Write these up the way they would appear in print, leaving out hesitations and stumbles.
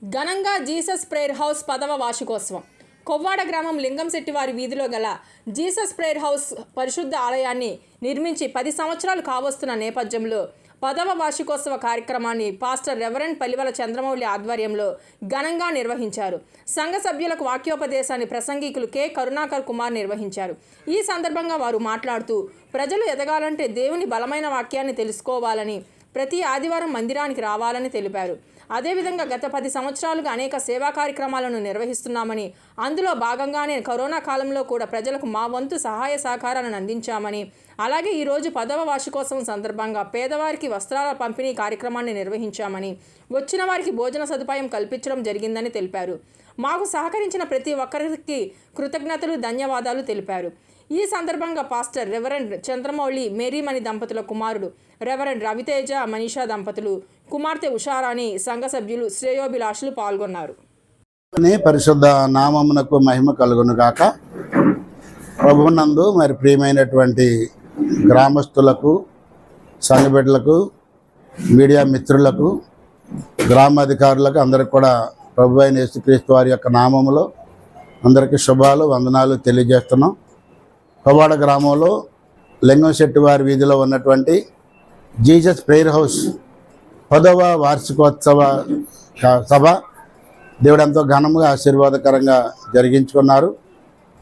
ఘనంగా Jesus prayer house 10వ వార్షికోత్సవం. కొవ్వాడ గ్రామం లింగంశెట్టివారి వీధిలో గల జీసస్ ప్రేయర్ హౌస్ పరిశుద్ధ ఆలయాన్ని నిర్మించి 10 సంవత్సరాలు కావస్తున్న నేపథ్యంలో 10వ వార్షికోత్సవ కార్యక్రమాన్ని పాస్టర్ రెవరెండ్ పల్లివల చంద్రమౌళి ఆధ్వర్యంలో ఘనంగా నిర్వహించారు. సంఘ సభ్యులకు వాక్యోపదేశాన్ని ప్రసంగికులు కె కరుణాకర్ కుమార్ నిర్వహించారు. ఈ సందర్భంగా వారు మాట్లాడుతూ ప్రజలు ఎదగాలంటే దేవుని బలమైన వాక్యాన్ని తెలుసుకోవాలని, ప్రతి ఆదివారం మందిరానికి రావాలని తెలిపారు. అదేవిధంగా గత 10 సంవత్సరాలుగా అనేక సేవా కార్యక్రమాలను నిర్వహిస్తున్నామని, అందులో భాగంగానే కరోనా కాలంలో కూడా ప్రజలకు మా వంతు సహాయ సహకారాలను అందించామని, అలాగే ఈరోజు 10వ వార్షికోత్సవం సందర్భంగా పేదవారికి వస్త్రాల పంపిణీ కార్యక్రమాన్ని నిర్వహించామని, వచ్చిన వారికి భోజన సదుపాయం కల్పించడం జరిగిందని తెలిపారు. మాకు సహకరించిన ప్రతి ఒక్కరికి కృతజ్ఞతలు, ధన్యవాదాలు తెలిపారు. ఈ సందర్భంగా పాస్టర్ రెవరెండ్ చంద్రమౌళి, మేరీమణి దంపతుల కుమారుడు రెవరెండ్ రవితేజ, మనీషా దంపతులు, కుమార్తె ఉషారాణి, సంఘ సభ్యులు, శ్రేయోభిలాషులు పాల్గొన్నారు. పరిశుద్ధ నామమునకు మహిమ కలుగును గాక. ప్రభువునందు మరి ప్రియమైనటువంటి గ్రామస్తులకు, సంఘ బిడ్డలకు, మీడియా మిత్రులకు, గ్రామాధికారులకు అందరికి కూడా ప్రభు అయిన యేసుక్రీస్తు వారి యొక్క నామములో అందరికీ శుభాలు, వందనాలు తెలియజేస్తున్నాం. కొవ్వాడ గ్రామంలో లింగంశెట్టివారి వీధిలో ఉన్నటువంటి జీసస్ ప్రేయర్ హౌస్ 10వ వార్షికోత్సవ సభ దేవుడు ఎంతో ఘనంగా ఆశీర్వాదకరంగా జరిగించుకున్నారు.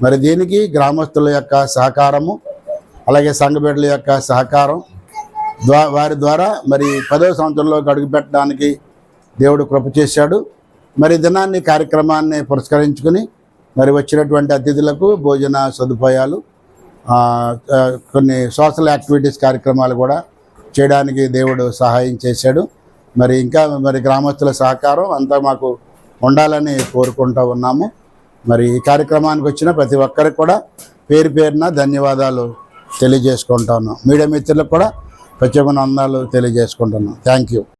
మరి దీనికి గ్రామస్తుల యొక్క సహకారము, అలాగే సంఘ బిడ్డల యొక్క సహకారం వారి ద్వారా మరి 10వ సంవత్సరంలోకి అడుగుపెట్టడానికి దేవుడు కృప చేశాడు. మరి దినాన్ని కార్యక్రమాన్ని పురస్కరించుకుని మరి వచ్చినటువంటి అతిథులకు భోజన సదుపాయాలు, కొన్ని సోషల్ యాక్టివిటీస్ కార్యక్రమాలు కూడా చేయడానికి దేవుడు సహాయం చేశాడు. మరి ఇంకా మరి గ్రామస్తుల సహకారం అంతా మాకు ఉండాలని కోరుకుంటూ ఉన్నాము. మరి ఈ కార్యక్రమానికి వచ్చిన ప్రతి ఒక్కరికి కూడా పేరు పేరున ధన్యవాదాలు తెలియజేసుకుంటా ఉన్నాం. మీడియా మిత్రులకు కూడా ప్రత్యేకమైన వందనాలు తెలియజేసుకుంటున్నాం. Thank you.